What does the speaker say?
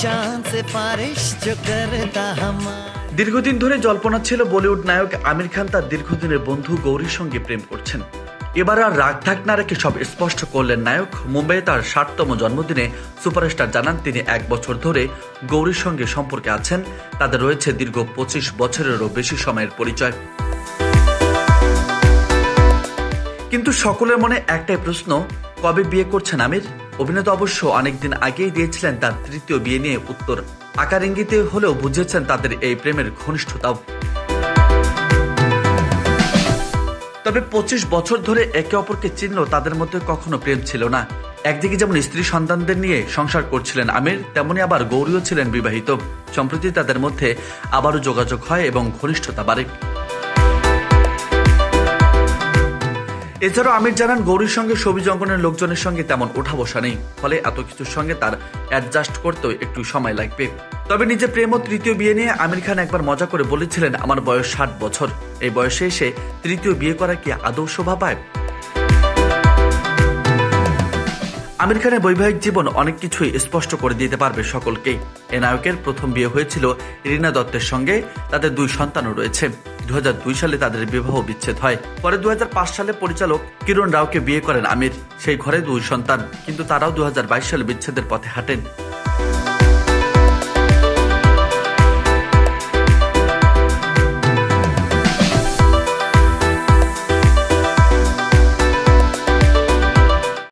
चांद सिफारिश जो करता हमारा। দীর্ঘদিন ধরে জল্পনা ছিল বলিউড নায়ক আমির খান তার দীর্ঘদিনের বন্ধু গৌরীর সঙ্গে প্রেম করছেন। এবার আর রাগ ঢাক না রেখে সব স্পষ্ট করলেন নায়ক। মুম্বাইয়ে তার 60তম জন্মদিনে সুপারস্টার জানান তিনি 1 বছর ধরে গৌরীর সঙ্গে সম্পর্কে আছেন। তাদের রয়েছে দীর্ঘ 25 বছরেরও বেশি সময়ের পরিচয়। কিন্তু সকলের মনে একটাই প্রশ্ন, কবে বিয়ে করছেন আমির? অভিনেতা অবশ্য অনেকদিন আগেই দিয়েছিলেন তার তৃতীয় বিয়ে নিয়ে উত্তর। আকার ইঙ্গিতে হলেও বুঝেছেন তাদের এই প্রেমের ঘনিষ্ঠতাও। তবে 25 বছর ধরে একে অপরকে চিনলেও তাদের মধ্যে কখনো প্রেম ছিল না। একদিকে যেমন স্ত্রী সন্তানদের নিয়ে সংসার করছিলেন আমির, তেমনি আবার গৌরীও ছিলেন বিবাহিত। সম্প্রতি তাদের মধ্যে আবারও যোগাযোগ হয় এবং ঘনিষ্ঠতা বাড়ে। এছাড়াও আমির জানান গৌরীর সঙ্গে ছবি অঙ্গনের লোকজনের সঙ্গে তেমন ওঠা বসা নেই, ফলে এত কিছুর সঙ্গে তার অ্যাডজাস্ট করতেও একটু সময় লাগবে। তবে নিজে প্রেম ও তৃতীয় বিয়ে নিয়ে আমির খান একবার মজা করে বলেছিলেন, আমার বয়স 60 বছর, এই বয়সে এসে তৃতীয় বিয়ে করা কি আদৌ শোভা পায়? আমির খানের বৈবাহিক জীবন অনেক কিছুই স্পষ্ট করে দিতে পারবে সকলকেই। এ নায়কের প্রথম বিয়ে হয়েছিল রীনা দত্তের সঙ্গে, তাদের 2 সন্তানও রয়েছে। 2002 সালে তাদের বিবাহ বিচ্ছেদ হয়। পরে 2005 সালে পরিচালক কিরণ রাওকে বিয়ে করেন আমির। সেই ঘরে 2 সন্তান, কিন্তু তারাও 2022 সালে বিচ্ছেদের পথে হাঁটেন।